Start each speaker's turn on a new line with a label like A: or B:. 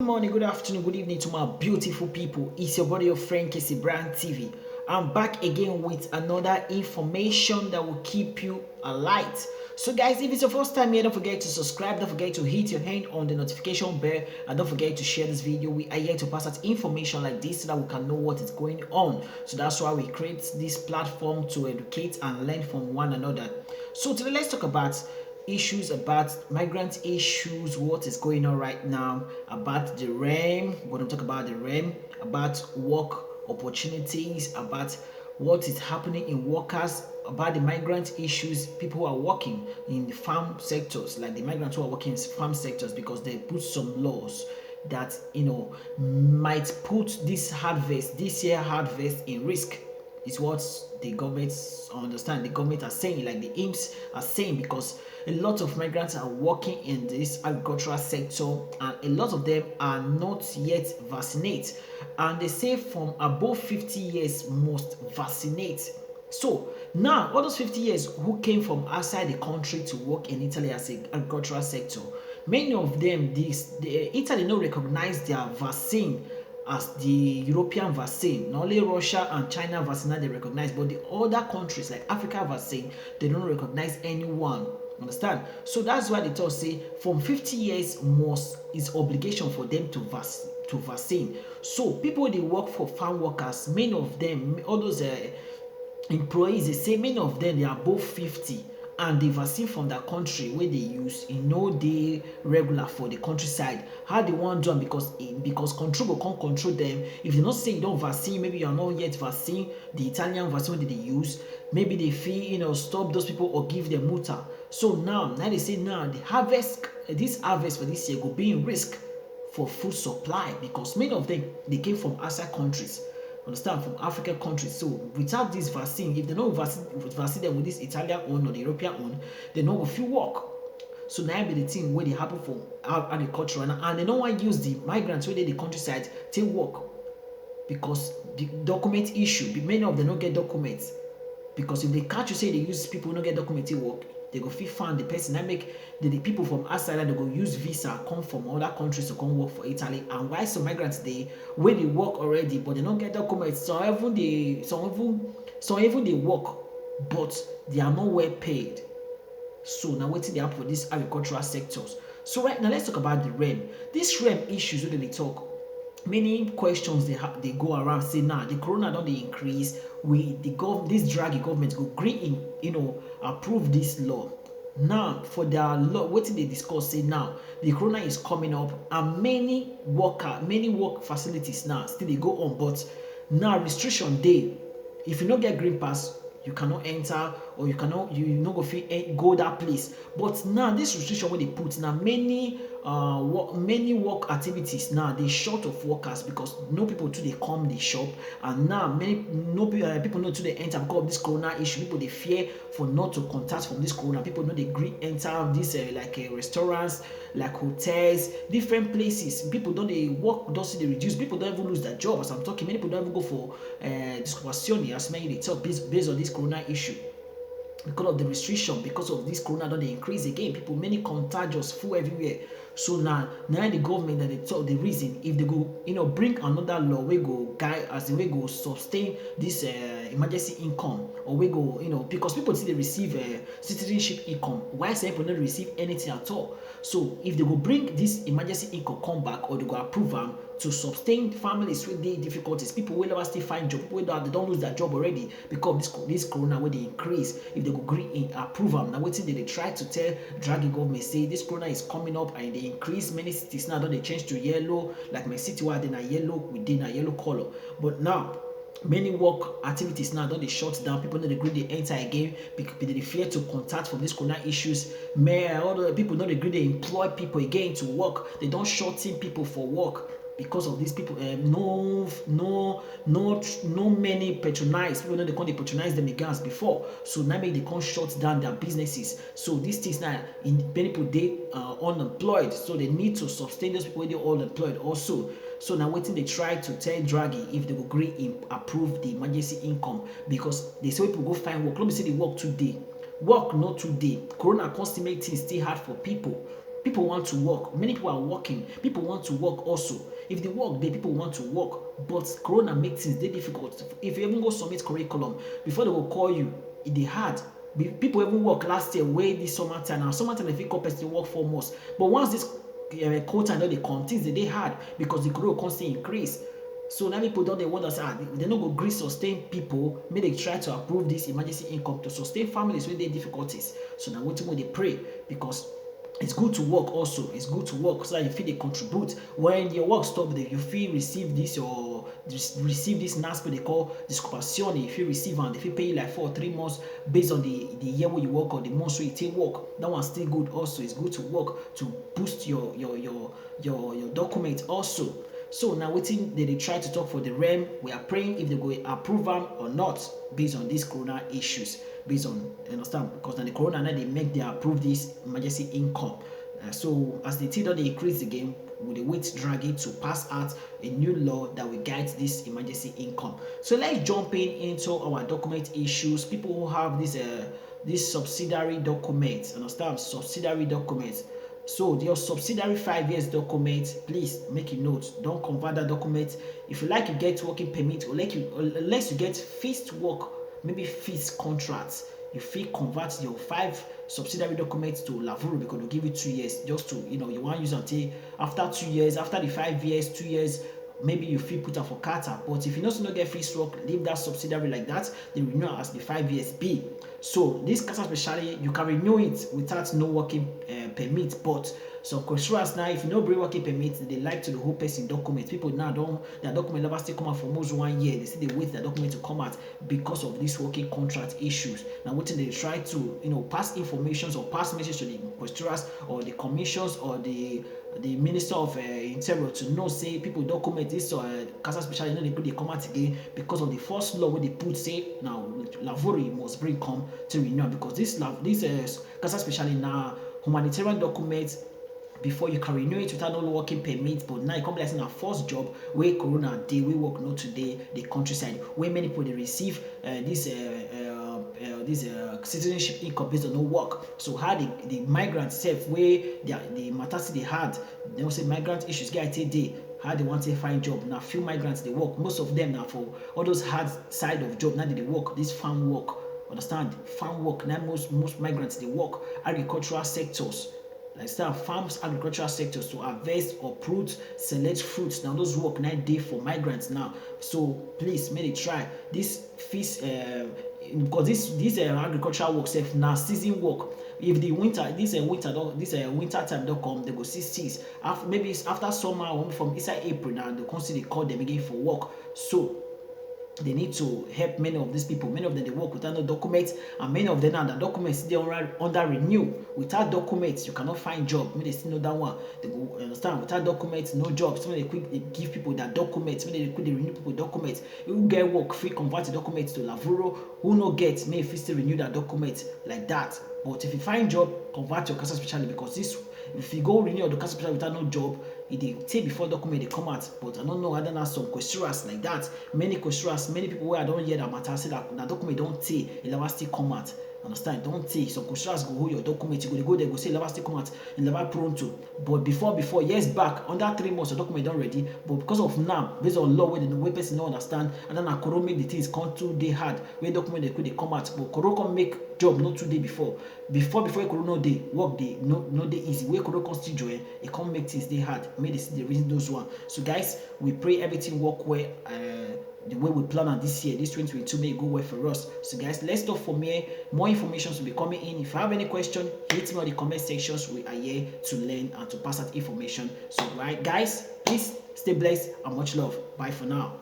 A: Good morning, good afternoon, good evening to my beautiful people. It's your body, your friend Casey Brand TV. I'm back again with another information that will keep you alight. So, guys, if it's your first time here, don't forget to subscribe, don't forget to hit your hand on the notification bell, and don't forget to share this video. We are here to pass out information like this so that we can know what is going on. So, that's why we create this platform to educate and learn from one another. So, today, let's talk about issues about migrant issues, what is going on right now, about the REM. We're going to talk about the REM, about work opportunities, about what is happening in workers, about the migrant issues, people who are working in the farm sectors, like the migrants who are working in farm sectors, because they put some laws that might put this year harvest in risk. Is what the government understand. The government are saying, like the IMS are saying, because a lot of migrants are working in this agricultural sector and a lot of them are not yet vaccinated, and they say from above 50 years must vaccinate. So now all those 50 years who came from outside the country to work in Italy as an agricultural sector, many of them, Italy no recognize their vaccine as the European vaccine. Not only Russia and China vaccine they recognize, but the other countries like Africa vaccine, they don't recognize anyone. Understand? So that's why they tell say from 50 years must is obligation for them to vaccine. So people they work for farm workers, many of them, all those employees, they say many of them they are above 50, and the vaccine from that country where they use dey regular for the countryside. How they wan do am, because control go come control them. If they not say you don vaccine, maybe you are not yet vaccine the Italian vaccine wey they use, maybe they fit stop those people or give them multa. So now they say now the harvest, this harvest for this year go be in risk for food supply, because many of them they came from outside countries, understand, from African countries. So without this vaccine, if they no vaccine them with this Italian one or the European one, they no go fit work. So now be the thing wey dey happen for agriculture, and they no wan use the migrants wey dey the countryside take work, because the document issue, many of them no get documents. Because if they catch you say they use people who no get document take work, they go fit find the person. That make the people from outside, they go use visa come from other countries to come work for Italy. And why some migrants dey wey dey work already but they don't get documents, some even they work but they are not well paid. So now wetin dey happen for these agricultural sectors. So right now let's talk about the REM. This REM issues wey dey talk, many questions they go around say now the corona don dey increase, this draggy government go gree approve this law. Now for their law, wetin they discuss say now the corona is coming up and many work facilities now still dey go on, but now restriction dey. If you no get green pass, you cannot enter, or you no go fit go that place. But now this restriction wey they put, now many work activities now they short of workers, because no people too they come the shop, and now people no too they enter because of this corona issue. People they fear for not to contact from this corona. People no they gree enter this restaurants, like hotels, different places. People don't they work, don't see they reduce. People don't even lose their job. As I'm talking, many people don't even go for discussation as many they talk based on this corona issue. Because of the restriction, because of this corona don dey increase again, people, many contagious full everywhere. So now the government that they talk the reason, if they go bring another law wey go guide, as in wey go sustain this emergency income, or wey go because people still dey receive citizenship income, while some people no receive anything at all. So if they go bring this emergency income come back, or they go approve am to sustain families with the difficulties, people will never still find job, people wey they don't lose their job already because this corona wey dey increase. If they go green in approve am, na wetin they try to tell draggy government say this corona is coming up and they increase. Many cities now don dey change to yellow, like my city where they na yellow, within a yellow color. But now many work activities now don dey shut down. People no dey gree dey enter again because they fear to contact from this corona issues. All the people no dey gree dey employ people again to work. They don shorten people for work because of these people. No many patronize people. No dey come dey patronize them again as before. So now make they come shut down their businesses. So these things now, many people dey unemployed, so they need to sustain those people wey dey unemployed also. So now wetin they try to tell draggy, if they go gree approve the emergency income, because they say people go find work. No be say they work today, work not today. Corona come still make things still hard for people. People want to work. Many people are working. People want to work also. If they work, the people want to work. But Corona makes things very difficult. If you even go submit curriculum, before they will call you, it dey hard. People even work last year wey this summertime. Now summertime they fit call person work 4 months. But once this cold time don dey come, things dey hard because the corona come still increase. So now people don dey wonder say they no go gree sustain people make they try to approve this emergency income to sustain families wey dey difficulties. So na wetin we dey pray, because it's good to work also. It's good to work so that you fit dey contribute. When your work stop, you fit receive this NASPO they call disoccupazione. If you receive and they fit pay you like 4 or 3 months based on the year where you work or the months where you take work. That one still good also. It's good to work to boost your document also. So now wetin they try to talk for the REM. We are praying if they go approve them or not based on these corona issues. Based on, you understand, because now the corona now they make they approve this emergency income. So as the thing don dey increase again, we dey wait drag it to pass out a new law that will guide this emergency income. So let's jump into our document issues. People who have this subsidiary documents, understand, subsidiary documents. So your subsidiary 5 years document, please make a note. Don't convert that document. If you like, you get working permit, or unless you get fixed work, maybe fixed contracts, you fit convert your 5 subsidiary documents to Lavoro, because they'll give you 2 years just to, you want to use until after 2 years, after the 5 years, 2 years, maybe you fit put am for Qatar. But if you not get fixed work, leave that subsidiary like that. They renew as the 5 years be. So this Qatar specially, you can renew it without no working permit. But some constituents now, if you no bring working permit, they like to the whole person document. People now their document never still come out for almost 1 year. They say they wait their document to come out because of these working contract issues. Now what they try to pass information or pass message to the constituents or the commissions or the Minister of Interior to know, say people document this Qatar special, they come out again because of the first law where they put say now Lavoro must bring come to renew, because this Qatar special now humanitarian documents. Before you can renew it without no working permit, but now you come like a first job where Corona day we work not today the countryside where many people they receive this citizenship income based on no work. So how the migrants self where the matters they had, they also say migrant issues get day how they want to find job. Now few migrants they work, most of them now for all those hard side of job now they work this farm work. Understand, farm work now most migrants they work agricultural sectors. Like farms, agricultural sectors to harvest or select fruits. Now those work 9 days for migrants now. So please make it try this feast because this agricultural work self now season work. If the winter winter time don't come, they go see maybe after summer or from inside April now they constantly call them again for work. So they need to help many of these people. Many of them they work without no documents, and many of them now the documents they are under renew. Without documents, you cannot find job. Maybe they still know that one. They go understand without documents, no jobs. So they give people that documents. Maybe they renew people documents. You get work free, convert the documents to Lavoro. Who no get may if you still renew that document like that. But if you find job, convert your Qatar specially, because this if you go renew your Qatar special without no job, it take before document they come out. But I don't know other than some questions like that. Many questions, many people where I don't hear that matter say that document don't take, it never still come out. Understand? Don't take some questions go hold your document. You go there, go say never still come out, it never pronto. But before years back, under 3 months, the document don't ready. But because of now, based on law where the way person don't understand, and then Koro make the things come 2 day hard, where document they come out. But Koro can make job not 2 day before Koro no day work day no day easy. Where Koro can still join, it can't make things day hard. Make the reason those one. So guys, we pray everything work well. The way we plan on this year, this 2022 may go well for us. So guys, let's talk for me. More information will be coming in. If you have any question, hit me on the comment sections. We are here to learn and to pass out information. So right guys, please stay blessed and much love. Bye for now.